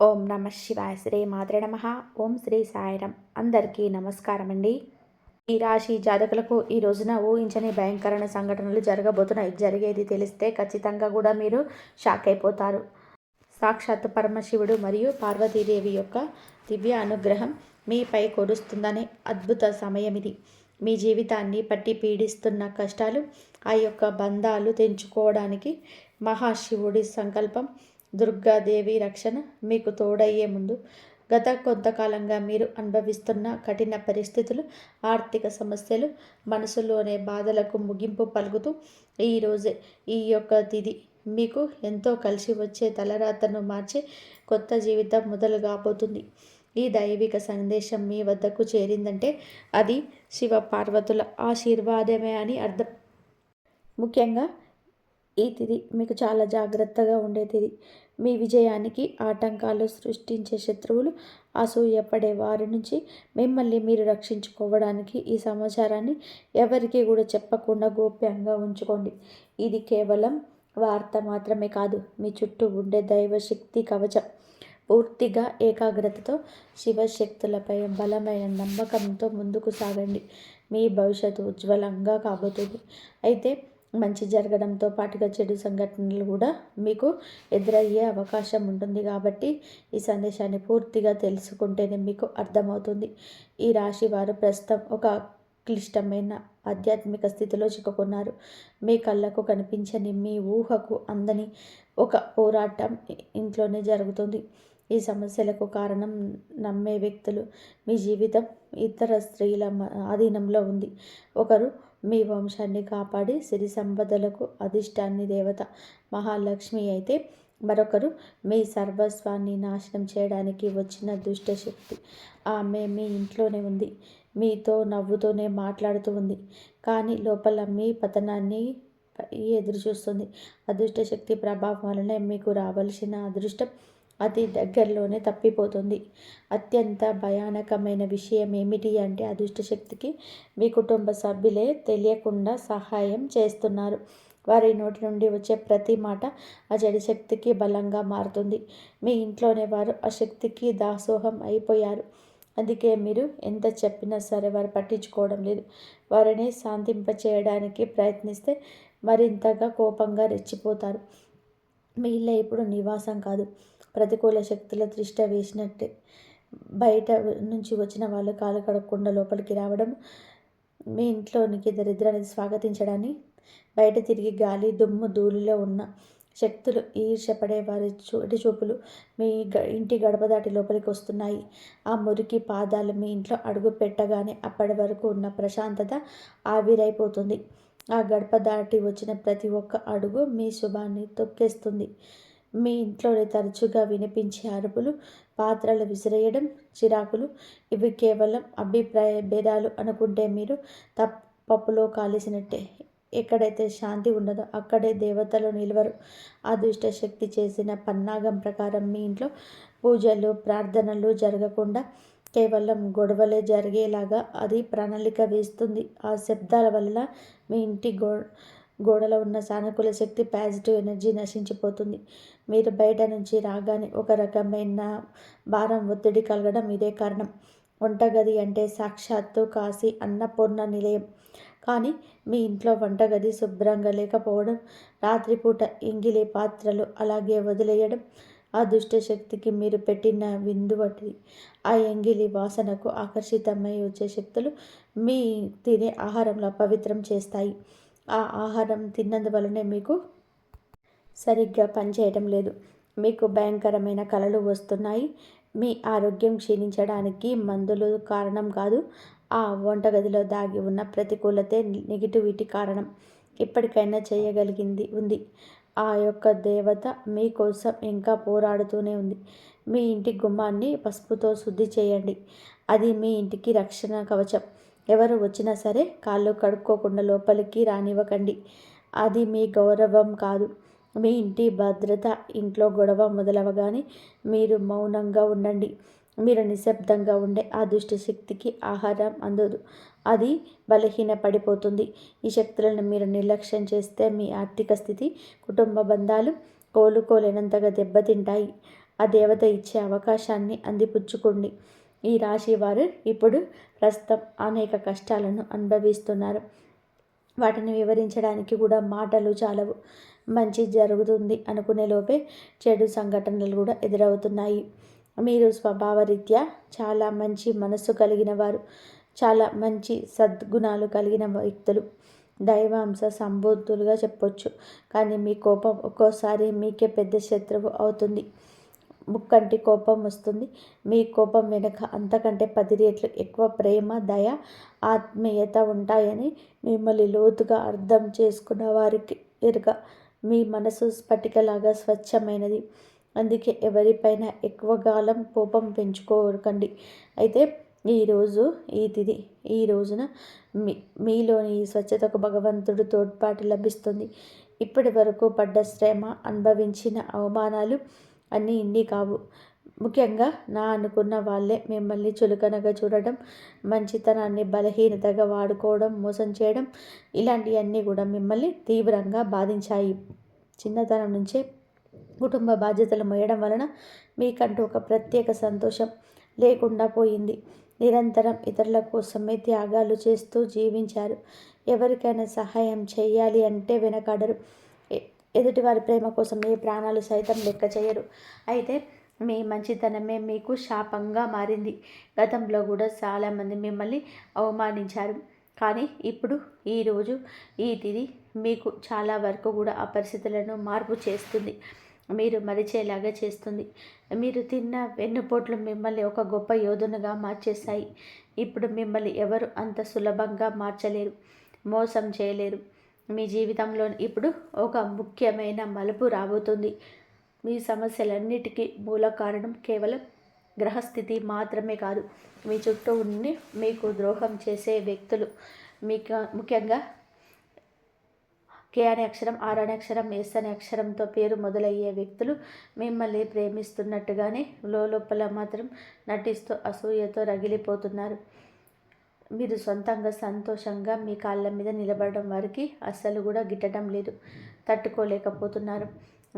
ఓం నమ శివాయ శ్రీ మాత్రే నమ. ఓం శ్రీ సాయిరం. అందరికీ నమస్కారం అండి. ఈ రాశి జాతకులకు ఈ రోజున ఊహించని భయంకరమైన సంఘటనలు జరగబోతున్నాయి. జరిగేది తెలిస్తే ఖచ్చితంగా కూడా మీరు షాక్ అయిపోతారు. సాక్షాత్ పరమశివుడు మరియు పార్వతీదేవి యొక్క దివ్య అనుగ్రహం మీపై కురుస్తుందనే అద్భుత సమయం ఇది. మీ జీవితాన్ని పట్టి పీడిస్తున్న కష్టాలు, ఆ యొక్క బంధాలు తెంచుకోవడానికి మహాశివుడి సంకల్పం, దుర్గాదేవి రక్షణ మీకు తోడయ్యే ముందు గత కొంతకాలంగా మీరు అనుభవిస్తున్న కఠిన పరిస్థితులు, ఆర్థిక సమస్యలు, మనసులోనే బాధలకు ముగింపు పలుకుతూ ఈరోజే ఈ యొక్క తిథి మీకు ఎంతో కలిసి వచ్చే తలరాతను మార్చే కొత్త జీవితం మొదలు కాబోతుంది. ఈ దైవిక సందేశం మీ వద్దకు చేరిందంటే అది శివ పార్వతుల ఆశీర్వాదమే అని అర్థం. ముఖ్యంగా ఈ తిథి మీకు చాలా జాగ్రత్తగా ఉండే తిథి. మీ విజయానికి ఆటంకాలు సృష్టించే శత్రువులు, అసూయపడే వారి నుంచి మిమ్మల్ని మీరు రక్షించుకోవడానికి ఈ సమాచారాన్ని ఎవరికి కూడా చెప్పకుండా గోప్యంగా ఉంచుకోండి. ఇది కేవలం వార్త మాత్రమే కాదు, మీ చుట్టూ ఉండే దైవశక్తి కవచం. పూర్తిగా ఏకాగ్రతతో శివశక్తులపై బలమైన నమ్మకంతో ముందుకు సాగండి. మీ భవిష్యత్తు ఉజ్వలంగా కాబోతుంది. అయితే మంచి జరగడంతో పాటుగా చెడు సంఘటనలు కూడా మీకు ఎదురయ్యే అవకాశం ఉంటుంది. కాబట్టి ఈ సందేశాన్ని పూర్తిగా తెలుసుకుంటేనే మీకు అర్థమవుతుంది. ఈ రాశి వారు ప్రస్తుతం ఒక క్లిష్టమైన ఆధ్యాత్మిక స్థితిలో చిక్కుకున్నారు. మీ కళ్ళకు కనిపించని, మీ ఊహకు అందని ఒక పోరాటం ఇంట్లోనే జరుగుతుంది. ఈ సమస్యలకు కారణం నమ్మే వ్యక్తులు, మీ జీవితం ఇతర స్త్రీల ఆధీనంలో ఉంది. ఒకరు మీ వంశాన్ని కాపాడి సిరి సంపదలకు అధిష్టాన్ని దేవత మహాలక్ష్మి అయితే, మరొకరు మీ సర్వస్వాన్ని నాశనం చేయడానికి వచ్చిన దుష్టశక్తి. ఆమె మీ ఇంట్లోనే ఉంది, మీతో నవ్వుతూనే మాట్లాడుతూ ఉంది, కానీ లోపల మీ పతనాన్ని ఎదురు చూస్తుంది. అదృష్టశక్తి ప్రభావం వలనే మీకు రావలసిన అదృష్టం అతి దగ్గరలోనే తప్పిపోతుంది. అత్యంత భయానకమైన విషయం ఏమిటి అంటే, అదృష్టశక్తికి మీ కుటుంబ సభ్యులే తెలియకుండా సహాయం చేస్తున్నారు. వారి నోటి నుండి వచ్చే ప్రతి మాట ఆ చెడు శక్తికి బలంగా మారుతుంది. మీ ఇంట్లోనే వారు ఆ శక్తికి దాసోహం అయిపోయారు. అందుకే మీరు ఎంత చెప్పినా సరే వారు పట్టించుకోవడం లేదు. వారిని శాంతింపచేయడానికి ప్రయత్నిస్తే మరింతగా కోపంగా రెచ్చిపోతారు. మీ ఇల్లు ఇప్పుడు నివాసం కాదు, ప్రతికూల శక్తుల తిష్ట వేసినట్టే. బయట నుంచి వచ్చిన వాళ్ళు కాలు కడగకుండా లోపలికి రావడం, మీ ఇంట్లోనికి దరిద్రాన్ని స్వాగతించడాన్ని, బయట తిరిగి గాలి దుమ్ము ధూళిలో ఉన్న శక్తులు, ఈర్ష్యపడే వారి చూపులు మీ ఇంటి గడప దాటి లోపలికి వస్తున్నాయి. ఆ మురికి పాదాలు మీ ఇంట్లో అడుగు పెట్టగానే అప్పటి వరకు ఉన్న ప్రశాంతత ఆవిరైపోతుంది. ఆ గడప దాటి వచ్చిన ప్రతి ఒక్క అడుగు మీ శుభాన్ని తొక్కేస్తుంది. మీ ఇంట్లోనే తరచుగా వినిపించే అరుపులు, పాత్రలు విసిరేయడం, చిరాకులు, ఇవి కేవలం అభిప్రాయ భేదాలు అనుకుంటే మీరు పప్పులో కాలిసినట్టే. ఎక్కడైతే శాంతి ఉండదో అక్కడే దేవతలు నిలవరు. ఆ దుష్ట శక్తి చేసిన పన్నాగం ప్రకారం మీ ఇంట్లో పూజలు, ప్రార్థనలు జరగకుండా కేవలం గొడవలే జరిగేలాగా అది ప్రణాళిక వేస్తుంది. ఆ శబ్దాల వల్ల మీ ఇంటి గోడలో ఉన్న సానుకూల శక్తి, పాజిటివ్ ఎనర్జీ నశించిపోతుంది. మీరు బయట నుంచి రాగానే ఒక రకమైన భారం, ఒత్తిడి కలగడం ఇదే కారణం. వంటగది అంటే సాక్షాత్తు కాశీ అన్నపూర్ణ నిలయం. కానీ మీ ఇంట్లో వంటగది శుభ్రంగా లేకపోవడం, రాత్రిపూట ఎంగిలి పాత్రలు అలాగే వదిలేయడం ఆ దుష్ట శక్తికి మీరు పెట్టిన విందు వంటిది. ఆ ఎంగిలి వాసనకు ఆకర్షితమై వచ్చే శక్తులు మీ తినే ఆహారంలో అపవిత్రం చేస్తాయి. ఆ ఆహారం తిన్నందువలనే మీకు సరిగ్గా పనిచేయటం లేదు. మీకు భయంకరమైన కలలు వస్తున్నాయి. మీ ఆరోగ్యం క్షీణించడానికి మందులు కారణం కాదు, ఆ వంటగదిలో దాగి ఉన్న ప్రతికూలతే, నెగిటివిటీ కారణం. ఇప్పటికైనా చేయగలిగింది ఉంది. ఆ యొక్క దేవత మీకోసం ఇంకా పోరాడుతూనే ఉంది. మీ ఇంటి గుమ్మాన్ని పసుపుతో శుద్ధి చేయండి. అది మీ ఇంటికి రక్షణ కవచం. ఎవరు వచ్చినా సరే కాళ్ళు కడుక్కోకుండా లోపలికి రానివ్వకండి. అది మీ గౌరవం కాదు, మీ ఇంటి భద్రత. ఇంట్లో గొడవ మొదలవగానే మీరు మౌనంగా ఉండండి. మీరు నిశ్శబ్దంగా ఉండే ఆ దుష్ట శక్తికి ఆహారం అందదు, అది బలహీన పడిపోతుంది. ఈ శక్తులను మీరు నిర్లక్ష్యం చేస్తే మీ ఆర్థిక స్థితి, కుటుంబ బంధాలు కోలుకోలేనంతగా దెబ్బతింటాయి. ఆ దేవత ఇచ్చే అవకాశాన్ని అందిపుచ్చుకోండి. ఈ రాశి వారు ఇప్పుడు ప్రస్తుతం అనేక కష్టాలను అనుభవిస్తున్నారు. వాటిని వివరించడానికి కూడా మాటలు చాలవు. మంచి జరుగుతుంది అనుకునే లోపే చెడు సంఘటనలు కూడా ఎదురవుతున్నాయి. మీరు స్వభావరీత్యా చాలా మంచి మనస్సు కలిగిన వారు, చాలా మంచి సద్గుణాలు కలిగిన వ్యక్తులు, దైవాంశ సంబోధులుగా చెప్పొచ్చు. కానీ మీ కోపం ఒక్కోసారి మీకే పెద్ద శత్రువు అవుతుంది. ముక్కంటి కోపం వస్తుంది. మీ కోపం వెనుక అంతకంటే 10 రెట్లు ఎక్కువ ప్రేమ, దయ, ఆత్మీయత ఉంటాయని మిమ్మల్ని లోతుగా అర్థం చేసుకున్న వారికి ఎరుక. మీ మనసు స్ఫటికలాగా స్వచ్ఛమైనది. అందుకే ఎవరిపైన ఎక్కువ కాలం కోపం పెంచుకోకండి. అయితే ఈరోజు ఈ తిథి, ఈ రోజున మీలోని ఈ స్వచ్ఛతకు భగవంతుడు తోడ్పాటు లభిస్తుంది. ఇప్పటి వరకు పడ్డ శ్రమ, అనుభవించిన అవమానాలు అన్నీ ఇన్ని కావు. ముఖ్యంగా నా అనుకున్న వాళ్ళే మిమ్మల్ని చులకనగా చూడడం, మంచితనాన్ని బలహీనతగా వాడుకోవడం, మోసం చేయడం, ఇలాంటివన్నీ కూడా మిమ్మల్ని తీవ్రంగా బాధించాయి. చిన్నతనం నుంచే కుటుంబ బాధ్యతలు మోయడం వలన మీకంటూ ఒక ప్రత్యేక సంతోషం లేకుండా పోయింది. నిరంతరం ఇతరుల కోసమే త్యాగాలు చేస్తూ జీవించారు. ఎవరికైనా సహాయం చేయాలి అంటే వెనకాడరు. ఎదుటివారి ప్రేమ కోసం ఏ ప్రాణాలు సైతం లెక్క చేయరు. అయితే మీ మంచితనమే మీకు శాపంగా మారింది. గతంలో కూడా చాలామంది మిమ్మల్ని అవమానించారు. కానీ ఇప్పుడు ఈరోజు ఈ తిథి మీకు చాలా వరకు కూడా ఆ పరిస్థితులను మార్పు చేస్తుంది. మీరు మరిచేలాగా చేస్తుంది. మీరు తిన్న వెన్నుపోట్లు మిమ్మల్ని ఒక గొప్ప యోధునిగా మార్చేశాయి. ఇప్పుడు మిమ్మల్ని ఎవరు అంత సులభంగా మార్చలేరు, మోసం చేయలేరు. మీ జీవితంలో ఇప్పుడు ఒక ముఖ్యమైన మలుపు రాబోతుంది. మీ సమస్యలన్నిటికీ మూల కారణం కేవలం గ్రహస్థితి మాత్రమే కాదు, మీ చుట్టూ ఉండి మీకు ద్రోహం చేసే వ్యక్తులు. మీకు ముఖ్యంగా కే అనే అక్షరం, ఆర్ అనే అక్షరం, ఎస్ అనే అక్షరంతో పేరు మొదలయ్యే వ్యక్తులు మిమ్మల్ని ప్రేమిస్తున్నట్టుగానే లోపల మాత్రం నటిస్తూ అసూయతో రగిలిపోతున్నారు. మీరు సొంతంగా సంతోషంగా మీ కాళ్ళ మీద నిలబడడం వారికి అస్సలు కూడా గిట్టడం లేదు, తట్టుకోలేకపోతున్నారు.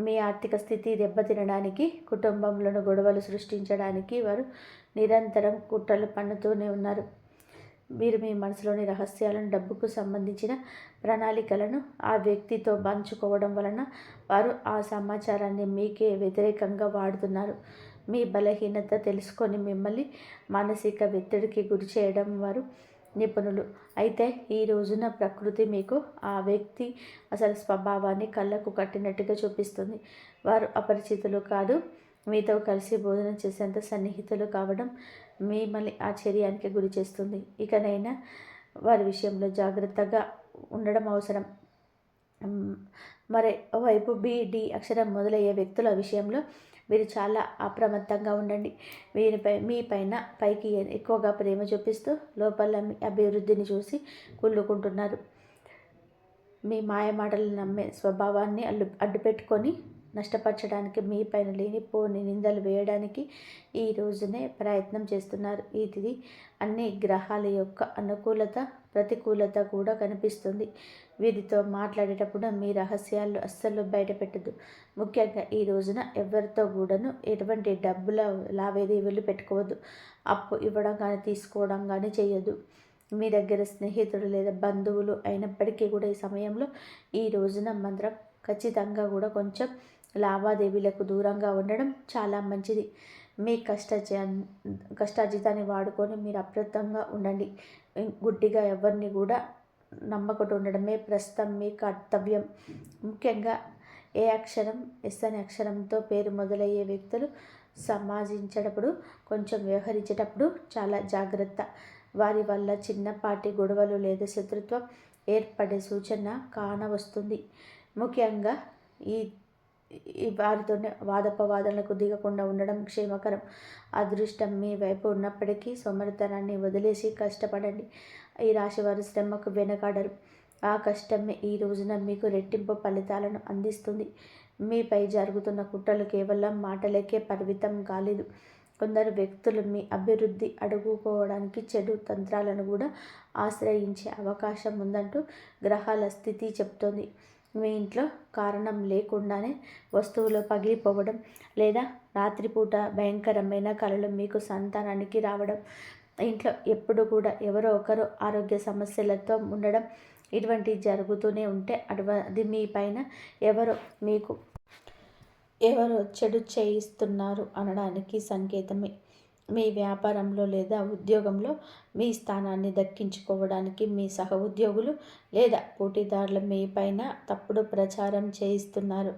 మీ ఆర్థిక స్థితి దెబ్బతినడానికి, కుటుంబంలోని గొడవలు సృష్టించడానికి వారు నిరంతరం కుట్రలు పన్నుతూనే ఉన్నారు. మీరు మీ మనసులోని రహస్యాలను, డబ్బుకు సంబంధించిన ప్రణాళికలను ఆ వ్యక్తితో పంచుకోవడం వలన వారు ఆ సమాచారాన్ని మీకే వ్యతిరేకంగా వాడుతున్నారు. మీ బలహీనత తెలుసుకొని మిమ్మల్ని మానసిక ఒత్తిడికి గురి చేయడం వారు నిపుణులు. అయితే ఈ రోజున ప్రకృతి మీకు ఆ వ్యక్తి అసలు స్వభావాన్ని కళ్ళకు కట్టినట్టుగా చూపిస్తుంది. వారు అపరిచితులు కాదు, మీతో కలిసి భోజనం చేసేంత సన్నిహితులు కావడం మిమ్మల్ని ఆశ్చర్యానికి గురి చేస్తుంది. ఇకనైనా వారి విషయంలో జాగ్రత్తగా ఉండడం అవసరం. మరోవైపు బి, డి అక్షరం మొదలయ్యే వ్యక్తుల విషయంలో మీరు చాలా అప్రమత్తంగా ఉండండి. మీ పైకి ఎక్కువగా ప్రేమ చూపిస్తూ లోపల మీ అభివృద్ధిని చూసి కుళ్ళుకుంటున్నారు. మీ మాయ మాటలు నమ్మే స్వభావాన్ని అడ్డుపెట్టుకొని నష్టపరచడానికి, మీ పైన లేనిపోని నిందలు వేయడానికి ఈ రోజునే ప్రయత్నం చేస్తున్నారు. ఈ తిథి అన్ని గ్రహాల యొక్క అనుకూలత, ప్రతికూలత కూడా కనిపిస్తుంది. వీరితో మాట్లాడేటప్పుడు మీ రహస్యాలు అస్సలు బయటపెట్టదు. ముఖ్యంగా ఈ రోజున ఎవరితో కూడాను ఎటువంటి డబ్బుల లావాదేవీలు పెట్టుకోవద్దు. అప్పు ఇవ్వడం కానీ తీసుకోవడం కానీ చేయొద్దు. మీ దగ్గర స్నేహితుడు లేదా బంధువులు అయినప్పటికీ కూడా ఈ సమయంలో, ఈ రోజున మాత్రం ఖచ్చితంగా కూడా కొంచెం లావాదేవీలకు దూరంగా ఉండడం చాలా మంచిది. మీ కష్టార్జితాన్ని వాడుకొని మీరు అప్రమత్తంగా ఉండండి. గుడ్డిగా ఎవరిని కూడా నమ్మకుండా ఉండడమే ప్రస్తుతం మీ కర్తవ్యం. ముఖ్యంగా ఏ అక్షరం, ఎస్ అనే అక్షరంతో పేరు మొదలయ్యే వ్యక్తులు సమాజించేటప్పుడు, కొంచెం వ్యవహరించేటప్పుడు చాలా జాగ్రత్త. వారి వల్ల చిన్నపాటి గొడవలు లేదా శత్రుత్వం ఏర్పడే సూచన కానవస్తుంది. ముఖ్యంగా ఈ వారితోనే వాదోపవాదనలకు దిగకుండా ఉండడం క్షేమకరం. అదృష్టం మీ వైపు ఉన్నప్పటికీ సోమరితనాన్ని వదిలేసి కష్టపడండి. ఈ రాశివారు శ్రమకు వెనకాడరు. ఆ కష్టమే ఈ రోజున మీకు రెట్టింపు ఫలితాలను అందిస్తుంది. మీపై జరుగుతున్న కుట్రలు కేవలం మాటలకే పరిమితం కాలేదు. కొందరు వ్యక్తులు మీ అభివృద్ధి అడ్డుకోవడానికి చెడు తంత్రాలను కూడా ఆశ్రయించే అవకాశం ఉందంటూ గ్రహాల స్థితి చెప్తోంది. మీ ఇంట్లో కారణం లేకుండానే వస్తువులు పగిలిపోవడం, లేదా రాత్రిపూట భయంకరమైన కలలు మీకు సంతానానికి రావడం, ఇంట్లో ఎప్పుడు కూడా ఎవరో ఒకరు ఆరోగ్య సమస్యలతో ఉండడం, ఇటువంటివి జరుగుతూనే ఉంటే అది మీ పైన ఎవరో మీకు ఎవరో చెడు చేయిస్తున్నారు అనడానికి సంకేతమే. మీ వ్యాపారంలో లేదా ఉద్యోగంలో మీ స్థానాన్ని దక్కించుకోవడానికి మీ సహ ఉద్యోగులు లేదా పోటీదారులు మీ పైన తప్పుడు ప్రచారం చేయిస్తున్నారు.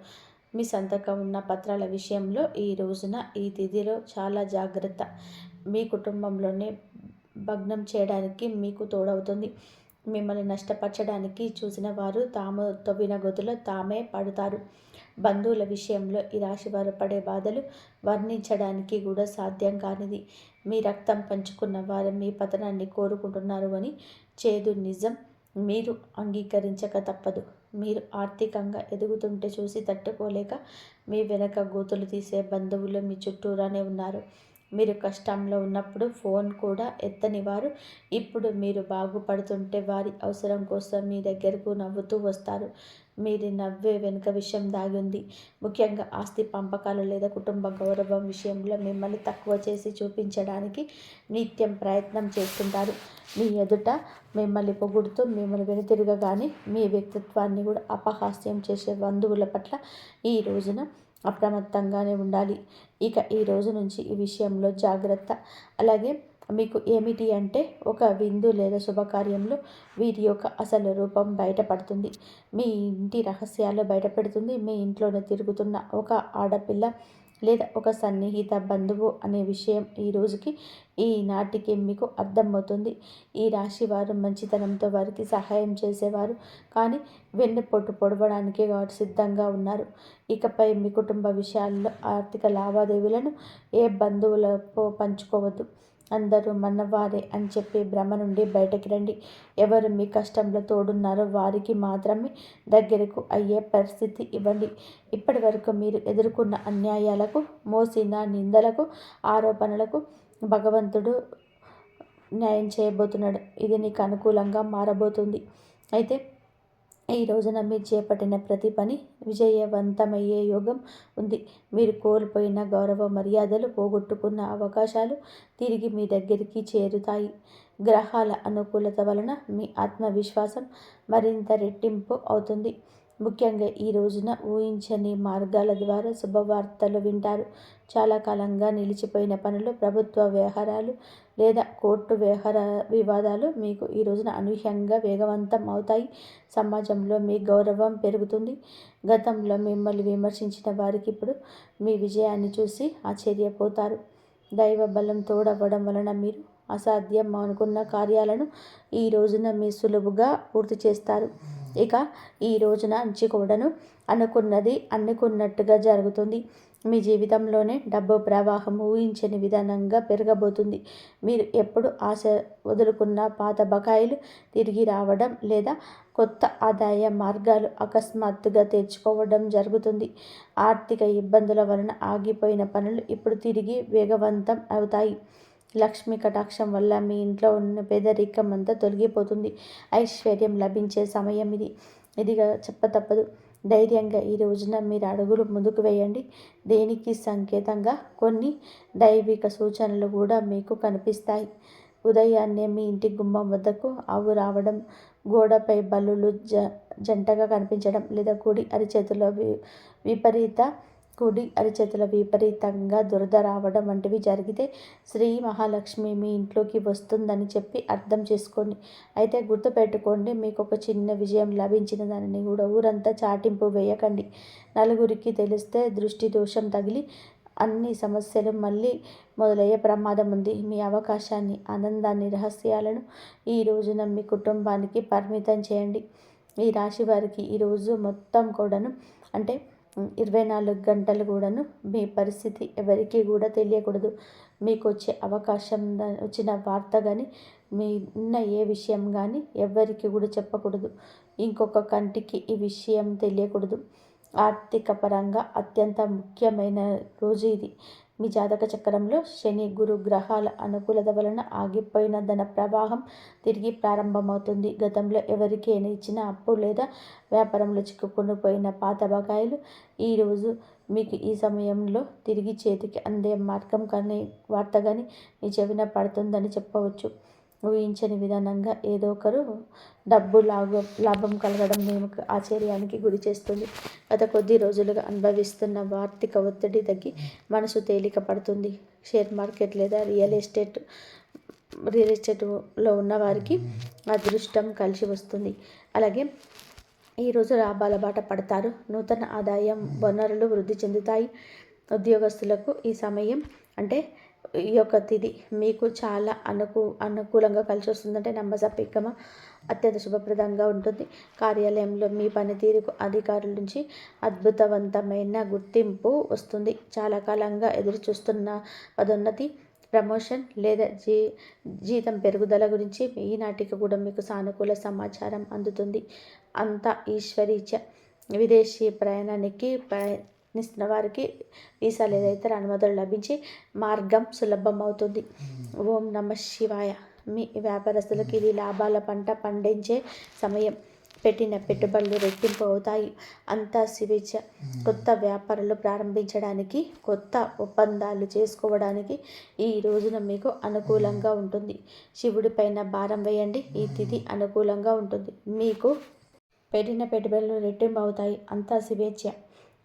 మీ సంతకం ఉన్న పత్రాల విషయంలో ఈ రోజున ఈ తిథిలో చాలా జాగ్రత్త. మీ కుటుంబంలోనే భగ్నం చేయడానికి మీకు తోడవుతుంది. మిమ్మల్ని నష్టపరచడానికి చూసిన వారు తాము తవ్విన గొంతులో తామే పడతారు. బంధువుల విషయంలో ఈ రాశివారు పడే బాధలు వర్ణించడానికి కూడా సాధ్యం కానిది. మీ రక్తం పంచుకున్న వారు మీ పతనాన్ని కోరుకుంటున్నారు అని చేదు నిజం మీరు అంగీకరించక తప్పదు. మీరు ఆర్థికంగా ఎదుగుతుంటే చూసి తట్టుకోలేక మీ వెనక గోతులు తీసే బంధువులు మీ చుట్టూరానే ఉన్నారు. మీరు కష్టంలో ఉన్నప్పుడు ఫోన్ కూడా ఎత్తని వారు ఇప్పుడు మీరు బాగుపడుతుంటే వారి అవసరం కోసం మీ దగ్గరకు నవ్వుతూ వస్తారు. మీరు నవ్వే వెనుక విషయం దాగి ఉంది. ముఖ్యంగా ఆస్తి పంపకాలు లేదా కుటుంబ గౌరవం విషయంలో మిమ్మల్ని తక్కువ చేసి చూపించడానికి నిత్యం ప్రయత్నం చేస్తుంటారు. మీ ఎదుట మిమ్మల్ని పొగుడుతూ మిమ్మల్ని వెనుతిరగగానే మీ వ్యక్తిత్వాన్ని కూడా అపహాస్యం చేసే బంధువుల పట్ల ఈ రోజున అప్రమత్తంగానే ఉండాలి. ఇక ఈ రోజు నుంచి ఈ విషయంలో జాగ్రత్త. అలాగే మీకు ఏమిటి అంటే ఒక విందు లేదా శుభకార్యంలో వీరి యొక్క అసలు రూపం బయటపడుతుంది. మీ ఇంటి రహస్యాలు బయటపెడుతుంది. మీ ఇంట్లోనే తిరుగుతున్న ఒక ఆడపిల్ల లేదా ఒక సన్నిహిత బంధువు అనే విషయం ఈ రోజుకి ఈనాటికి మీకు అర్థమవుతుంది. ఈ రాశి వారు మంచితనంతో వారికి సహాయం చేసేవారు, కానీ వెన్నుపోటు పొడవడానికి వారు సిద్ధంగా ఉన్నారు. ఇకపై మీ కుటుంబ విషయాల్లో ఆర్థిక లావాదేవీలను ఏ బంధువులతో పంచుకోవద్దు. అందరూ మనవారే అని చెప్పి భ్రమ నుండి బయటకి రండి. ఎవరు మీ కష్టంలో తోడున్నారో వారికి మాత్రమే దగ్గరకు అయ్యే పరిస్థితి ఇవ్వండి. ఇప్పటి వరకు మీరు ఎదుర్కొన్న అన్యాయాలకు, మోసిన నిందలకు, ఆరోపణలకు భగవంతుడు న్యాయం చేయబోతున్నాడు. ఇది నీకు అనుకూలంగా మారబోతుంది. అయితే ఈ రోజున మీరు చేపట్టిన ప్రతి పని విజయవంతమయ్యే యోగం ఉంది. మీరు కోల్పోయిన గౌరవ మర్యాదలు, పోగొట్టుకున్న అవకాశాలు తిరిగి మీ దగ్గరికి చేరుతాయి. గ్రహాల అనుకూలత వలన మీ ఆత్మవిశ్వాసం మరింత రెట్టింపు అవుతుంది. ముఖ్యంగా ఈ రోజున ఊహించని మార్గాల ద్వారా శుభవార్తలు వింటారు. చాలా కాలంగా నిలిచిపోయిన పనులు, ప్రభుత్వ వ్యవహారాలు లేదా కోర్టు వివాదాలు మీకు ఈ రోజున అనూహ్యంగా వేగవంతం అవుతాయి. సమాజంలో మీ గౌరవం పెరుగుతుంది. గతంలో మిమ్మల్ని విమర్శించిన వారికి ఇప్పుడు మీ విజయాన్ని చూసి ఆశ్చర్యపోతారు. దైవ బలం తోడవ్వడం వలన మీరు అసాధ్యం అనుకున్న కార్యాలను ఈ రోజున మీ సులువుగా పూర్తి చేస్తారు. ఇక ఈ రోజున అంచుకోవడను అనుకున్నది అనుకున్నట్టుగా జరుగుతుంది. మీ జీవితంలోనే డబ్బు ప్రవాహం ఊహించని విధానంగా పెరగబోతుంది. మీరు ఎప్పుడు ఆశ వదులుకున్న పాత బకాయిలు తిరిగి రావడం లేదా కొత్త ఆదాయ మార్గాలు అకస్మాత్తుగా తెచ్చుకోవడం జరుగుతుంది. ఆర్థిక ఇబ్బందుల వలన ఆగిపోయిన పనులు ఇప్పుడు తిరిగి వేగవంతం అవుతాయి. లక్ష్మీ కటాక్షం వల్ల మీ ఇంట్లో ఉన్న పేదరికం అంతా తొలగిపోతుంది. ఐశ్వర్యం లభించే సమయం ఇది. ఇదిగా చెప్పతప్పదు. ధైర్యంగా ఈ రోజున మీరు అడుగులు ముందుకు వేయండి. దేనికి సంకేతంగా కొన్ని దైవిక సూచనలు కూడా మీకు కనిపిస్తాయి. ఉదయాన్నే మీ ఇంటి గుమ్మం వద్దకు ఆవు రావడం, గోడపై బల్లులు జంటగా కనిపించడం, లేదా కుడి అరిచేతిలో విపరీతంగా దురద రావడం వంటివి జరిగితే శ్రీ మహాలక్ష్మి మీ ఇంట్లోకి వస్తుందని చెప్పి అర్థం చేసుకోండి. అయితే గుర్తుపెట్టుకోండి, మీకు ఒక చిన్న విజయం లభించిన దానిని కూడా ఊరంతా చాటింపు వేయకండి. నలుగురికి తెలిస్తే దృష్టి దోషం తగిలి అన్ని సమస్యలు మళ్ళీ మొదలయ్యే ప్రమాదం ఉంది. మీ అవకాశాన్ని, ఆనందాన్ని, రహస్యాలను ఈ రోజున మీ కుటుంబానికి పరిమితం చేయండి. ఈ రాశి వారికి ఈరోజు మొత్తం కూడాను అంటే 24 గంటలు కూడాను మీ పరిస్థితి ఎవరికి కూడా తెలియకూడదు. మీకు వచ్చే అవకాశం వచ్చిన వార్త కానీ, మీ ఉన్న ఏ విషయం కానీ ఎవరికి కూడా చెప్పకూడదు. ఇంకొక కంటికి ఈ విషయం తెలియకూడదు. ఆర్థిక పరంగా అత్యంత ముఖ్యమైన రోజు ఇది. మీ జాతక చక్రంలో శని గురు గ్రహాల అనుకూలత వలన ఆగిపోయిన ధన ప్రవాహం తిరిగి ప్రారంభమవుతుంది. గతంలో ఎవరికి ఇచ్చిన అప్పు లేదా వ్యాపారంలో చిక్కుకొని పోయిన పాత బకాయిలు ఈరోజు మీకు ఈ సమయంలో తిరిగి చేతికి అందే మార్గం కానీ వార్త కానీ మీ చెవిన పడుతుందని చెప్పవచ్చు. ఊహించని విధానంగా ఏదో ఒకరు డబ్బు లాభం కలగడం మేము ఆశ్చర్యానికి గురి చేస్తుంది. గత కొద్ది రోజులుగా అనుభవిస్తున్న ఆర్థిక ఒత్తిడి తగ్గి మనసు తేలిక పడుతుంది. షేర్ మార్కెట్ లేదా రియల్ ఎస్టేట్లో ఉన్న వారికి అదృష్టం కలిసి వస్తుంది. అలాగే ఈరోజు లాభాల బాట పడతారు. నూతన ఆదాయం వనరులు వృద్ధి చెందుతాయి. ఉద్యోగస్తులకు ఈ సమయం అంటే ఈ యొక్క తిథి మీకు చాలా అనుకూలంగా కలిసి వస్తుందంటే నమ్మసప్పికమ అత్యంత శుభప్రదంగా ఉంటుంది. కార్యాలయంలో మీ పనితీరుకు అధికారుల నుంచి అద్భుతవంతమైన గుర్తింపు వస్తుంది. చాలా కాలంగా ఎదురు చూస్తున్న పదోన్నతి, ప్రమోషన్ లేదా జీతం పెరుగుదల గురించి ఈనాటికి కూడా మీకు సానుకూల సమాచారం అందుతుంది. అంతా ఈశ్వరీచ. విదేశీ ప్రయాణానికి ప్రయత్నిస్తున్న వారికి వీసా లేదా ఇతర అనుమతులు లభించి మార్గం సులభం అవుతుంది. ఓం నమః శివాయ. మీ వ్యాపారస్తులకు ఇది లాభాల పంట పండించే సమయం. పెట్టిన పెట్టుబడులు రెట్టింపు అవుతాయి. అంతా స్వేచ్ఛ. కొత్త వ్యాపారాలు ప్రారంభించడానికి, కొత్త ఒప్పందాలు చేసుకోవడానికి ఈ రోజున మీకు అనుకూలంగా ఉంటుంది. శివుడి పైన భారం వేయండి. ఈ తిథి అనుకూలంగా ఉంటుంది. మీకు పెట్టిన పెట్టుబడులు రెట్టింపు అవుతాయి. అంతా స్వేచ్ఛ.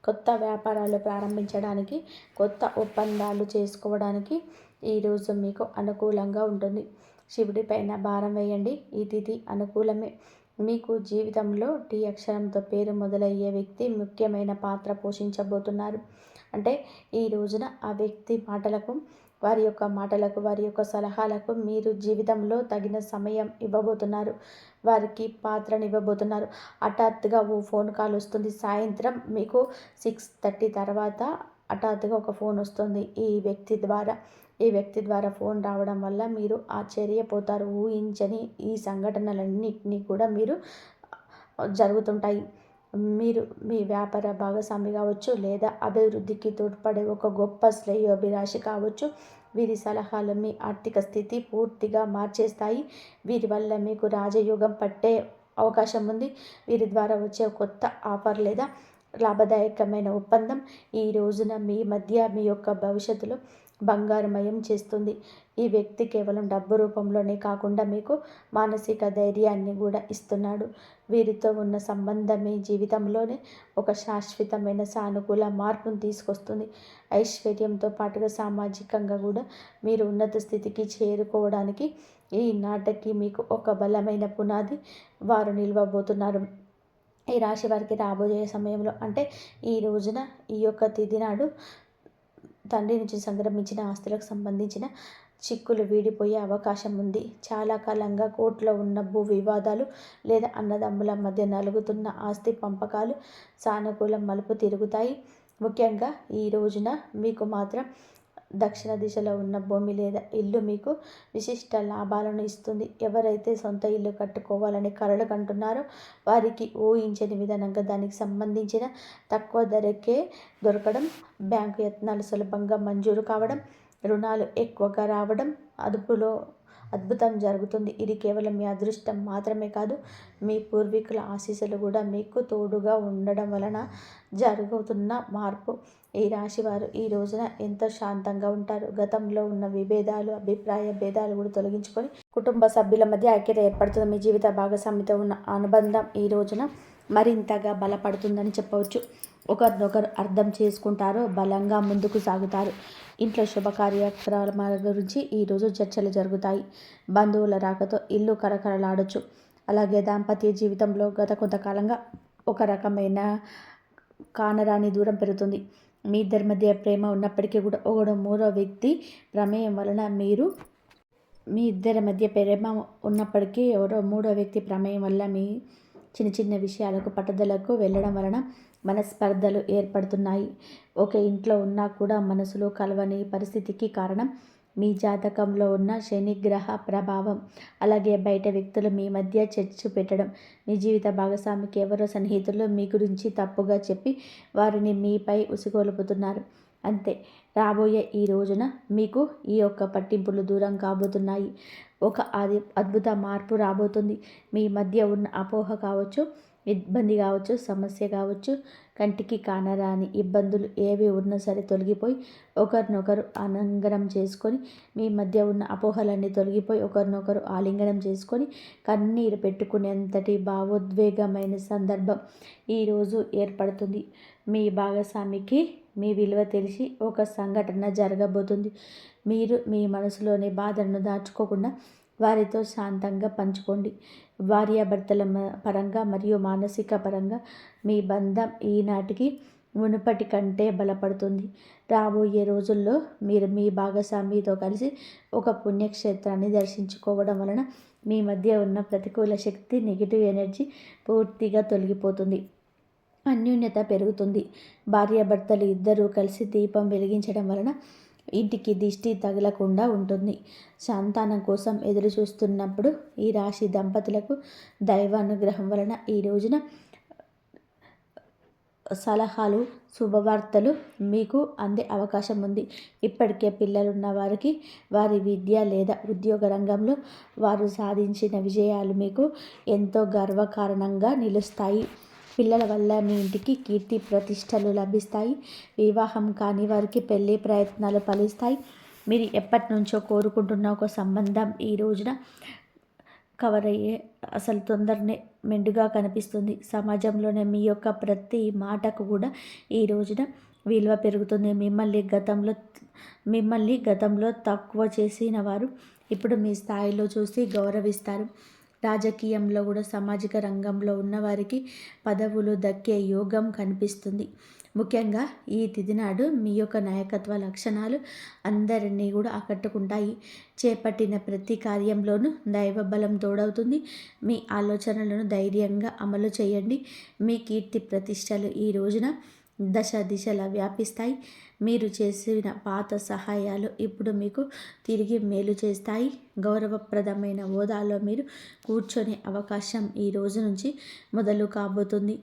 కొత్త వ్యాపారాలు ప్రారంభించడానికి, కొత్త ఒప్పందాలు చేసుకోవడానికి ఈరోజు మీకు అనుకూలంగా ఉంటుంది. శివుడి పైన భారం వేయండి. ఈ తిథి అనుకూలమే. మీకు జీవితంలో టీ అక్షరంతో పేరు మొదలయ్యే వ్యక్తి ముఖ్యమైన పాత్ర పోషించబోతున్నారు. అంటే ఈ రోజున ఆ వ్యక్తి మాటలకు, వారి యొక్క సలహాలకు మీరు జీవితంలో తగిన సమయం ఇవ్వబోతున్నారు. వారికి పాత్రనివ్వబోతున్నారు. హఠాత్తుగా ఓ ఫోన్ కాల్ వస్తుంది. సాయంత్రం మీకు 6:30 తర్వాత హఠాత్తుగా ఒక ఫోన్ వస్తుంది. ఈ వ్యక్తి ద్వారా ఫోన్ రావడం వల్ల మీరు ఆశ్చర్యపోతారు. ఊహించని ఈ సంఘటనలన్నింటినీ కూడా మీరు జరుగుతుంటాయి. మీరు మీ వ్యాపార భాగస్వామి కావచ్చు, లేదా అభివృద్ధికి తోడ్పడే ఒక గొప్ప శ్రేయోభిలాషి కావచ్చు. వీరి సలహాలు మీ ఆర్థిక స్థితి పూర్తిగా మార్చేస్తాయి. వీరి వల్ల మీకు రాజయోగం పట్టే అవకాశం ఉంది. వీరి ద్వారా వచ్చే కొత్త ఆఫర్ లేదా లాభదాయకమైన ఒప్పందం ఈ రోజున మీ యొక్క భవిష్యత్తులో బంగారుమయం చేస్తుంది. ఈ వ్యక్తి కేవలం డబ్బు రూపంలోనే కాకుండా మీకు మానసిక ధైర్యాన్ని కూడా ఇస్తున్నాడు. వీరితో ఉన్న సంబంధం మీ జీవితంలోనే ఒక శాశ్వతమైన సానుకూల మార్పును తీసుకొస్తుంది. ఐశ్వర్యంతో పాటుగా సామాజికంగా కూడా మీరు ఉన్నత స్థితికి చేరుకోవడానికి ఈ నాటికి మీకు ఒక బలమైన పునాది వారు నిలవబోతున్నారు. ఈ రాశి వారికి రాబోయే సమయంలో అంటే ఈ రోజున ఈ యొక్క తిథి నాడు తండ్రి నుంచి సంక్రమించిన ఆస్తులకు సంబంధించిన చిక్కులు వీడిపోయే అవకాశం ఉంది. చాలా కాలంగా కోర్టులో ఉన్న భూ వివాదాలు లేదా అన్నదమ్ముల మధ్య నలుగుతున్న ఆస్తి పంపకాలు సానుకూల మలుపు తిరుగుతాయి. ముఖ్యంగా ఈ రోజున మీకు మాత్రం దక్షిణ దిశలో ఉన్న భూమి లేదా ఇల్లు మీకు విశిష్ట లాభాలను ఇస్తుంది. ఎవరైతే సొంత ఇల్లు కట్టుకోవాలని కలలు కంటున్నారో వారికి ఊహించని విధానంగా దానికి సంబంధించిన తక్కువ ధరకే దొరకడం, బ్యాంకు యత్నాలు సులభంగా మంజూరు కావడం, రుణాలు ఎక్కువగా రావడం, అద్భుతం జరుగుతుంది. ఇది కేవలం మీ అదృష్టం మాత్రమే కాదు, మీ పూర్వీకుల ఆశీస్సులు కూడా మీకు తోడుగా ఉండడం వలన జరుగుతున్న మార్పు. ఈ రాశి వారు ఈ రోజున ఎంతో శాంతంగా ఉంటారు. గతంలో ఉన్న విభేదాలు, అభిప్రాయ భేదాలు కూడా తొలగించుకొని కుటుంబ సభ్యుల మధ్య ఐక్యత ఏర్పడుతుంది. మీ జీవిత భాగస్వామితో ఉన్న అనుబంధం ఈ రోజున మరింతగా బలపడుతుందని చెప్పవచ్చు. ఒకరినొకరు అర్థం చేసుకుంటారో బలంగా ముందుకు సాగుతారు. ఇంట్లో శుభ కార్యక్రమాల గురించి ఈరోజు చర్చలు జరుగుతాయి. బంధువుల రాకతో ఇల్లు కరకరలాడొచ్చు. అలాగే దాంపత్య జీవితంలో గత కొంతకాలంగా ఒక రకమైన కానరాని దూరం పెరుగుతుంది. మీ ఇద్దరి మధ్య ప్రేమ ఉన్నప్పటికీ కూడా మూడో వ్యక్తి ప్రమేయం వలన మీ ఇద్దరి మధ్య ప్రేమ ఉన్నప్పటికీ మూడో వ్యక్తి ప్రమేయం వల్ల మీ చిన్న చిన్న విషయాలకు పట్టుదలకు వెళ్ళడం వలన మనస్పర్ధలు ఏర్పడుతున్నాయి. ఒక ఇంట్లో ఉన్నా కూడా మనసులో కలవని పరిస్థితికి కారణం మీ జాతకంలో ఉన్న శనిగ్రహ ప్రభావం. అలాగే బయట వ్యక్తులు మీ మధ్య చర్చ పెట్టడం, మీ జీవిత భాగస్వామికి ఎవరో సన్నిహితులు మీ గురించి తప్పుగా చెప్పి వారిని మీపై ఉసిగొలుపుతున్నారు. అంతే. రాబోయే ఈ రోజున మీకు ఈ యొక్క పట్టింపులు దూరం కాబోతున్నాయి. ఒక అద్భుత మార్పు రాబోతుంది. మీ మధ్య ఉన్న అపోహ కావచ్చు, ఇబ్బంది కావచ్చు, సమస్య కావచ్చు, కంటికి కానరాని ఇబ్బందులు ఏవి ఉన్నా సరే తొలగిపోయి ఒకరినొకరు ఆలింగనం చేసుకొని, మీ మధ్య ఉన్న అపోహలన్నీ తొలగిపోయి ఒకరినొకరు ఆలింగనం చేసుకొని కన్నీరు పెట్టుకునేంతటి భావోద్వేగమైన సందర్భం ఈరోజు ఏర్పడుతుంది. మీ భాగస్వామికి మీ విలువ తెలిసి ఒక సంఘటన జరగబోతుంది. మీరు మీ మనసులోని బాధలను దాచుకోకుండా వారితో శాంతంగా పంచుకోండి. భార్యాభర్తల పరంగా మరియు మానసిక పరంగా మీ బంధం ఈనాటికి మునుపటి కంటే బలపడుతుంది. రాబోయే రోజుల్లో మీరు మీ భాగస్వామితో కలిసి ఒక పుణ్యక్షేత్రాన్ని దర్శించుకోవడం వలన మీ మధ్య ఉన్న ప్రతికూల శక్తి, నెగిటివ్ ఎనర్జీ పూర్తిగా తొలగిపోతుంది. అన్యోన్యత పెరుగుతుంది. భార్యాభర్తలు ఇద్దరూ కలిసి దీపం వెలిగించడం వలన ఇంటికి దిష్టి తగలకుండా ఉంటుంది. సంతానం కోసం ఎదురు చూస్తున్నప్పుడు ఈ రాశి దంపతులకు దైవ అనుగ్రహం వలన ఈ రోజున సలహాలు, శుభవార్తలు మీకు అందే అవకాశం ఉంది. ఇప్పటికే పిల్లలున్న వారికి వారి విద్య లేదా ఉద్యోగ రంగంలో వారు సాధించిన విజయాలు మీకు ఎంతో గర్వకారణంగా నిలుస్తాయి. పిల్లల వల్ల మీ ఇంటికి కీర్తి ప్రతిష్టలు లభిస్తాయి. వివాహం కాని వారికి పెళ్లి ప్రయత్నాలు ఫలిస్తాయి. మీరు ఎప్పటి నుంచో కోరుకుంటున్న ఒక సంబంధం ఈ రోజున కవర్ అయ్యే అసలు తొందరనే మెండుగా కనిపిస్తుంది. సమాజంలోనే మీ యొక్క ప్రతి మాటకు కూడా ఈ రోజున విలువ పెరుగుతుంది. మిమ్మల్ని గతంలో తక్కువ చేసిన వారు ఇప్పుడు మీ స్థాయిలో చూసి గౌరవిస్తారు. రాజకీయంలో కూడా సామాజిక రంగంలో ఉన్నవారికి పదవులు దక్కే యోగం కనిపిస్తుంది. ముఖ్యంగా ఈ తిథి నాడు మీ యొక్క నాయకత్వ లక్షణాలు అందరినీ కూడా ఆకట్టుకుంటాయి. చేపట్టిన ప్రతి కార్యంలోనూ దైవ బలం తోడవుతుంది. మీ ఆలోచనలను ధైర్యంగా అమలు చేయండి. మీ కీర్తి ప్రతిష్టలు ఈ రోజున దశ దిశలా వ్యాపిస్తాయి. మీరు చేసిన పాత సహాయాలు ఇప్పుడు మీకు తిరిగి మేలు చేస్తాయి. గౌరవప్రదమైన హోదాలో మీరు కూర్చొనే అవకాశం ఈ రోజు నుంచి మొదలు కాబోతుంది.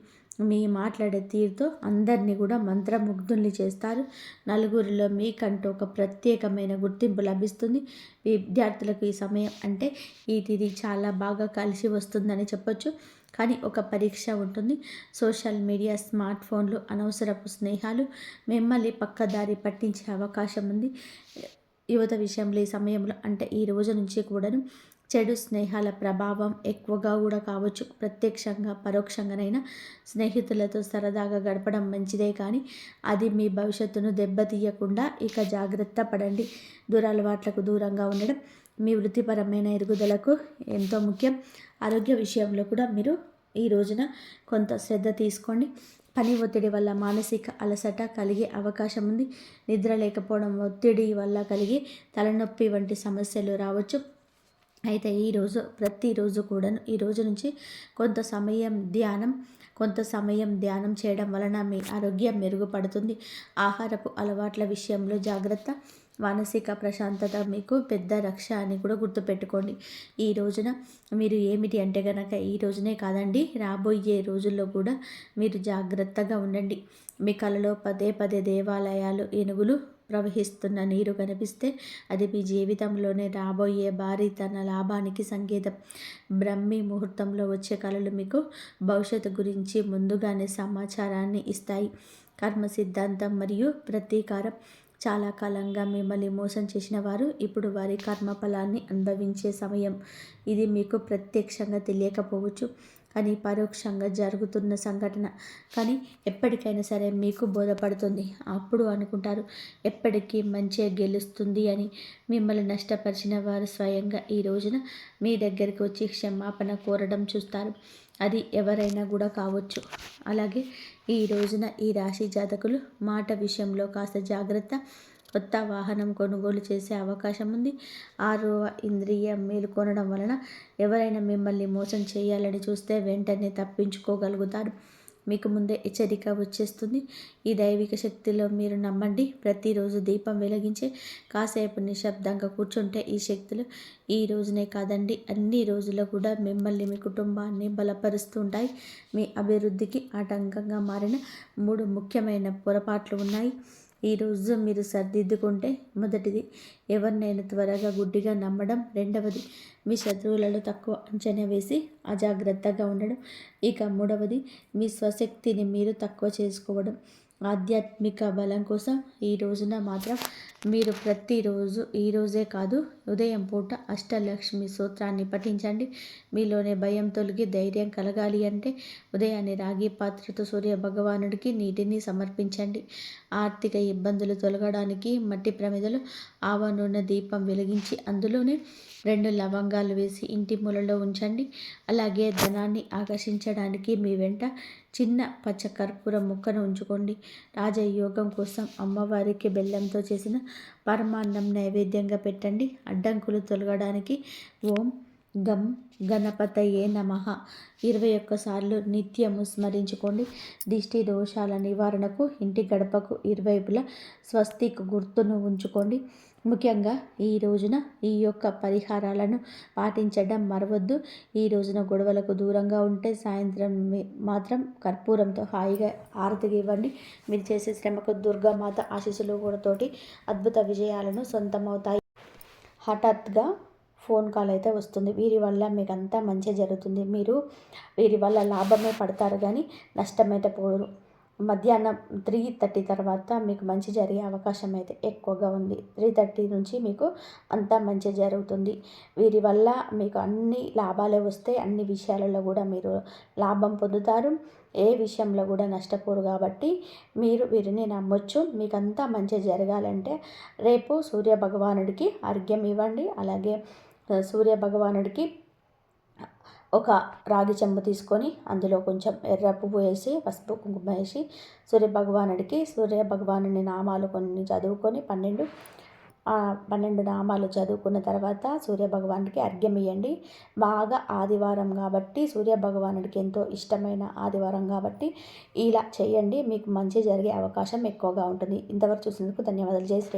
మీ మాట్లాడే తీరుతో అందరినీ కూడా మంత్రముగ్ధుల్ని చేస్తారు. నలుగురిలో మీకంటూ ఒక ప్రత్యేకమైన గుర్తింపు లభిస్తుంది. విద్యార్థులకు ఈ సమయం అంటే ఈ తిథి చాలా బాగా కలిసి వస్తుందని చెప్పొచ్చు. కానీ ఒక పరీక్ష ఉంటుంది. సోషల్ మీడియా, స్మార్ట్ ఫోన్లు, అనవసరపు స్నేహాలు మిమ్మల్ని పక్కదారి పట్టించే అవకాశం ఉంది. యువత విషయంలో ఈ సమయంలో అంటే ఈ రోజు నుంచి కూడాను చెడు స్నేహాల ప్రభావం ఎక్కువగా కూడా కావచ్చు. ప్రత్యక్షంగా పరోక్షంగానైనా స్నేహితులతో సరదాగా గడపడం మంచిదే, కానీ అది మీ భవిష్యత్తును దెబ్బతీయకుండా ఇక జాగ్రత్త పడండి. దురలవాట్లకు దూరంగా ఉండడం మీ వృత్తిపరమైన ఎదుగుదలకు ఎంతో ముఖ్యం. ఆరోగ్య విషయంలో కూడా మీరు ఈ రోజున కొంత శ్రద్ధ తీసుకోండి. పని ఒత్తిడి వల్ల మానసిక అలసట కలిగే అవకాశం ఉంది. నిద్ర లేకపోవడం, ఒత్తిడి వల్ల కలిగే తలనొప్పి వంటి సమస్యలు రావచ్చు. అయితే ప్రతిరోజు కూడాను ఈ రోజు నుంచి కొంత సమయం ధ్యానం చేయడం వలన మీ ఆరోగ్యం మెరుగుపడుతుంది. ఆహారపు అలవాట్ల విషయంలో జాగ్రత్త. మానసిక ప్రశాంతత మీకు పెద్ద రక్ష అని కూడా గుర్తుపెట్టుకోండి. ఈ రోజున మీరు ఏమిటి అంటే కనుక ఈ రోజునే కాదండి, రాబోయే రోజుల్లో కూడా మీరు జాగ్రత్తగా ఉండండి. మీ కలలో పదే పదే దేవాలయాలు, ఏనుగులు ప్రవహిస్తున్న నీరు కనిపిస్తే అది మీ జీవితంలోనే రాబోయే భారీతన లాభానికి సంకేతం. బ్రహ్మీ ముహూర్తంలో వచ్చే కళలు మీకు భవిష్యత్తు గురించి ముందుగానే సమాచారాన్ని ఇస్తాయి. కర్మ సిద్ధాంతం మరియు ప్రతీకారం. చాలా కాలంగా మిమ్మల్ని మోసం చేసిన వారు ఇప్పుడు వారి కర్మఫలాన్ని అనుభవించే సమయం. ఇది మీకు ప్రత్యక్షంగా తెలియకపోవచ్చు, కానీ పరోక్షంగా జరుగుతున్న సంఘటన. కానీ ఎప్పటికైనా సరే మీకు బోధపడుతుంది. అప్పుడు అనుకుంటారు ఎప్పటికీ మంచి గెలుస్తుంది అని. మిమ్మల్ని నష్టపరిచిన వారు స్వయంగా ఈ రోజున మీ దగ్గరికి వచ్చి క్షమాపణ కోరడం చూస్తారు. అది ఎవరైనా కూడా కావచ్చు. అలాగే ఈ రోజున ఈ రాశి జాతకులు మాట విషయంలో కాస్త జాగ్రత్త. కొత్త వాహనం కొనుగోలు చేసే అవకాశం ఉంది. ఆరవ ఇంద్రియం మేలుకొనడం వలన ఎవరైనా మిమ్మల్ని మోసం చేయాలని చూస్తే వెంటనే తప్పించుకోగలుగుతారు. మీకు ముందే హెచ్చరిక వచ్చేస్తుంది. ఈ దైవిక శక్తిలో మీరు నమ్మండి. ప్రతిరోజు దీపం వెలిగించి కాసేపు నిశ్శబ్దంగా కూర్చుంటే ఈ శక్తులు ఈ రోజునే కాదండి, అన్ని రోజుల్లో కూడా మిమ్మల్ని, మీ కుటుంబాన్ని బలపరుస్తూ ఉంటాయి. మీ అభివృద్ధికి ఆటంకంగా మారిన 3 ముఖ్యమైన పొరపాట్లు ఉన్నాయి. ఈరోజు మీరు సర్దిద్దుకుంటే, మొదటిది ఎవరినైనా త్వరగా గుడ్డిగా నమ్మడం, రెండవది మీ శత్రువులలో తక్కువ అంచనా వేసి అజాగ్రత్తగా ఉండడం, ఇక మూడవది మీ స్వశక్తిని మీరు తక్కువ చేసుకోవడం. ఆధ్యాత్మిక బలం కోసం ఈ రోజున మాత్రం మీరు ప్రతిరోజు, ఈరోజే కాదు ఉదయం పూట అష్టలక్ష్మి స్తోత్రాన్ని పఠించండి. మీలోనే భయం తొలగి ధైర్యం కలగాలి అంటే ఉదయాన్నే రాగి పాత్రతో సూర్య భగవానుడికి నీటిని సమర్పించండి. ఆర్థిక ఇబ్బందులు తొలగడానికి మట్టి ప్రమిదలో ఆవ నూనె దీపం వెలిగించి అందులోనే 2 లవంగాలు వేసి ఇంటి మూలలో ఉంచండి. అలాగే ధనాన్ని ఆకర్షించడానికి మీ వెంట చిన్న పచ్చ కర్పూరం ముక్కను ఉంచుకోండి. రాజయోగం కోసం అమ్మవారికి బెల్లంతో చేసిన పరమాన్నం నైవేద్యంగా పెట్టండి. అడ్డంకులు తొలగడానికి ఓం గం గణపతయే నమః 21 సార్లు నిత్యము స్మరించుకోండి. దిష్టి దోషాల నివారణకు ఇంటి గడపకు ఇరువైపులా స్వస్తిక్ గుర్తును ఉంచుకోండి. ముఖ్యంగా ఈ రోజున ఈ యొక్క పరిహారాలను పాటించడం మరవద్దు. ఈ రోజున గొడవలకు దూరంగా ఉంటే సాయంత్రం మాత్రం కర్పూరంతో హాయిగా హారతిగా ఇవ్వండి. మీరు చేసే శ్రమకు దుర్గామాత ఆశీస్సులు కూడా తోటి అద్భుత విజయాలను సొంతమవుతాయి. హఠాత్తుగా ఫోన్ కాల్ అయితే వస్తుంది. వీరి వల్ల మీకు అంతా మంచి జరుగుతుంది. మీరు వీరి వల్ల లాభమే పడతారు కానీ నష్టమైతే పోరు. మధ్యాహ్నం 3:30 తర్వాత మీకు మంచి జరిగే అవకాశం అయితే ఎక్కువగా ఉంది. 3:30 నుంచి మీకు అంతా మంచి జరుగుతుంది. వీరి వల్ల మీకు అన్ని లాభాలే వస్తాయి. అన్ని విషయాలలో కూడా మీరు లాభం పొందుతారు. ఏ విషయంలో కూడా నష్టపోరు కాబట్టి మీరు వీరిని నమ్మొచ్చు. మీకంతా మంచి జరగాలంటే రేపు సూర్య భగవానుడికి అర్ఘ్యం ఇవ్వండి. అలాగే సూర్య భగవానుడికి ఒక రాగి చెంబు తీసుకొని అందులో కొంచెం ఎర్ర పువ్వు వేసి పసుపు కుంకుమ వేసి సూర్య భగవానుని నామాలు కొన్ని చదువుకొని 12 నామాలు చదువుకున్న తర్వాత సూర్య భగవానుడికి అర్ఘ్యం ఇవ్వండి. బాగా ఆదివారం కాబట్టి సూర్య భగవానుడికి ఎంతో ఇష్టమైన ఆదివారం కాబట్టి ఇలా చేయండి. మీకు మంచి జరిగే అవకాశం ఎక్కువగా ఉంటుంది. ఇంతవరకు చూసినందుకు ధన్యవాదాలు. జై శ్రీ